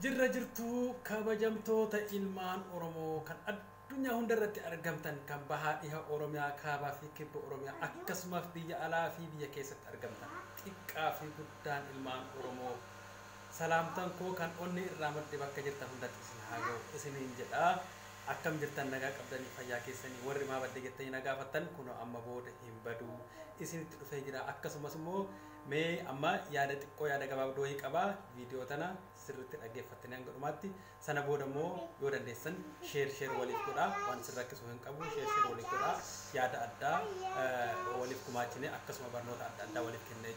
Jirra jirtuu kabajamtoota ilmaan Oromoo kan addunyaa hundarratti argamtan kan bahaa dhiha Oromiyaa kaabaa fi kibba Oromiyaa akkasumas biyya alaa fi biyya keessatti argamtan xiqqaa fi guddaan ilmaan Oromoo salaamtan koo kan onni irraa madde bakka jirtan hundatti isin haa ga'u isiniin jedha akkam jirtan nagaa qabdanii fayyaa keessanii warri maa badde jettanii nagaa fattan kun amma booda hin badu isinitti dhufee jira akkasumas immoo mee amma yaada xiqqoo yaada gabaabduu wayii qaba viidiyoo tana sirriitti dhaggeeffattanii hanga dhumaatti sana booda immoo yoo dandeessan sheer waliif godhaa waan sirra akkasuma hin qabu sheer waliif godhaa yaada addaa waliif gumaachine akkasuma barnoota adda waliif kennee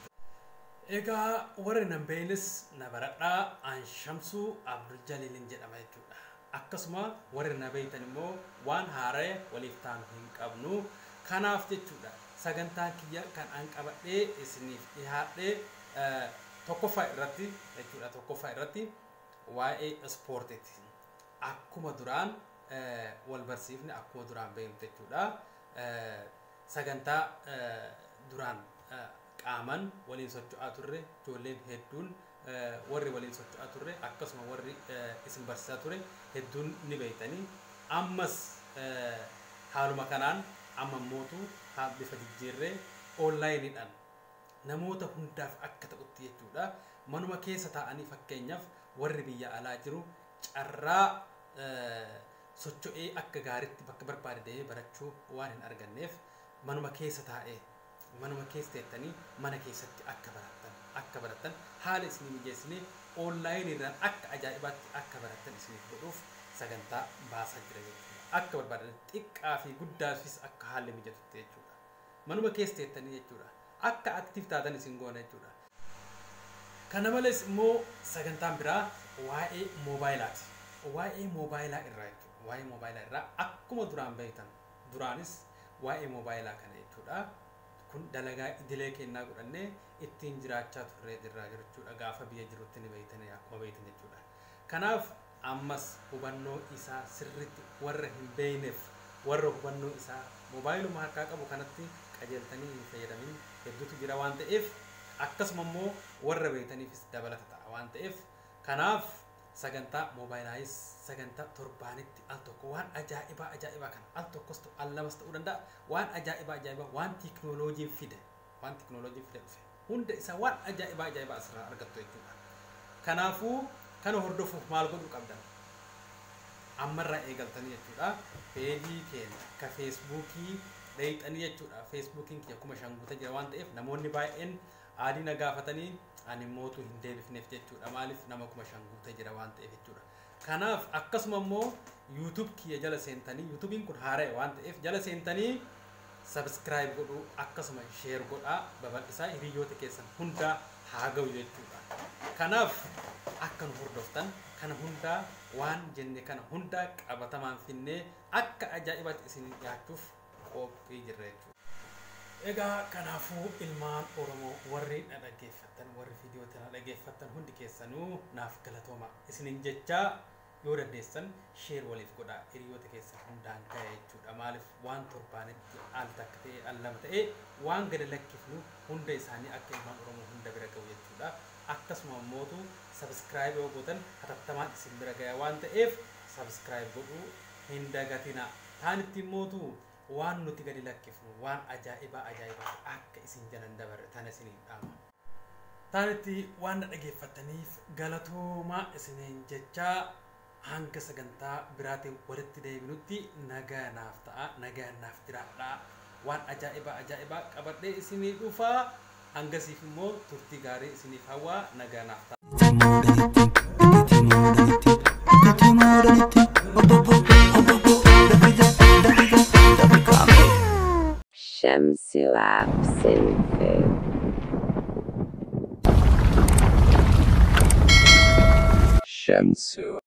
egaa warri nan beeynis na baradhaa an Shamsu Abduljalilin jedhama jechuudha akkasuma warri na beeytan immoo waan haaree waliif taanu hin qabnu kanaaf jechuudha sagantaan kiyya kan an qabadhee isiniif dhihaadhee tokkoffaa irratti jechuudha tokkoffaa irratti waa'ee ispoortiiti akkuma duraan wal barsiifne akkuma duraan beeknu jechuudha sagantaa duraan qaaman waliin socho'aa turre ijoolleen hedduun warri waliin socho'aa turre akkasuma warri isin barsiisaa ture hedduun ni beektanii ammas haaluma kanaan amma mootu bifa jijjiirree onlaayiniidhaan namoota hundaaf akka ta'utti jechuudha manuma keessa taa'anii fakkeenyaaf warri biyya alaa jiru carraa socho'ee akka gaariitti bakka barbaade deemee barachuu waan hin arganneef manuma keessa taa'ee manuma keessa teettanii mana keessatti akka baratan haala isinii mijeessinee onlaayiniidhaan akka ajaa'ibaatti akka baratan isiniif godhuuf sagantaa baasaa jira jechuudha akka barbaadan xiqqaa fi guddaafis akka haalli mijatutti jechuudha manuma keessa teettanii jechuudha akka aktiif taatan isin goona jechuudha kana malees immoo sagantaan biraa waa'ee moobaayilaa irraa jechuudha waa'ee moobaayilaa irraa akkuma duraan beektan duraanis waa'ee moobaayilaa kana jechuudha kun dalagaa idilee kennaa godhannee ittiin jiraachaa turre irraa jechuudha gaafa biyya jirutti ni beeytanii akkuma beektan jechuudha kanaaf ammas hubannoo isaa sirriitti warra hin beeyneef warra hubannoo isaa moobaayiluma harkaa qabu kanatti qajeeltanii hin fayyadamin hedduutu jira waan ta'eef akkasuma immoo warra beeytaniifis dabalata ta'a waan ta'eef kanaaf sagantaa moobaayilaanis sagantaa torbaanitti al tokko waan ajaa'ibaa kan al tokkos ta'u al lamas ta'uu danda'a waan ajaa'ibaa waan teknooloojiin fide dhufe hunda isaa waan ajaa'ibaa asirraa argattu jechuudha kanaafuu kana hordofuuf maal godhuu qabdan ammarraa eegaltanii jechuudha peejii keenya ka feesbuukii dheeyxanii jechuudha feesbuukiin kiyya kuma shanguuta jira waan ta'eef namoonni baay'een aadii na gaafatanii ani mootuu hin deebifneef jechuudha maaliif nama kuma shanguuta jira waan ta'eef jechuudha kanaaf akkasuma immoo yuutuub kiyya jala seentanii yuutuubiin kun haara'e waan ta'eef jala seentanii sabskiraayib godhuu akkasuma sheer godhaa babal'isaa hiriyoota keessan hundaa haa ga'u jechuudha kanaaf akka nu hordoftan kana hundaa waan jenne kana hundaa qabatamaan finnee akka ajaa'ibaatti isin dhiyaachuuf qophii jirra jechuudha egaa kanaafuu ilmaan Oromoo warri na dhaggeeffattan warri viidiyoo tana dhaggeeffattan hundi keessanuu naaf galatooma isinin jechaa yoo dandeessan sheer waliif godhaa hiriyoota keessan hundaan ga'e jechuudha maaliif waan torbaanitti al takka ta'e al lama ta'e waan gada lakkifnu hunda isaanii akka ilmaan Oromoo hunda bira ga'u jechuudha akkasuma mootu sabskiraayib yoo gootan hatattamaan isin bira ga'e waan ta'eef sabskiraayib godhuu hin dagatina taanitti mootu waan nuti gadi lakkifnu waan ajaa'ibaa akka isin jalan dabarre tana isiniin dhaama taanitti waan na dhaggeeffattaniif galatoomaa isiniin jechaa hanga sagantaa biraatiin walitti deebinutti nagaa naaf ta'a nagaa naaf jiraadhaa waan ajaa'ibaa qabadhee isinii dhufaa hangasiif immoo turtii gaarii isiniif hawwaa nagaa naaf ta'a Shamsu absent. Shamsu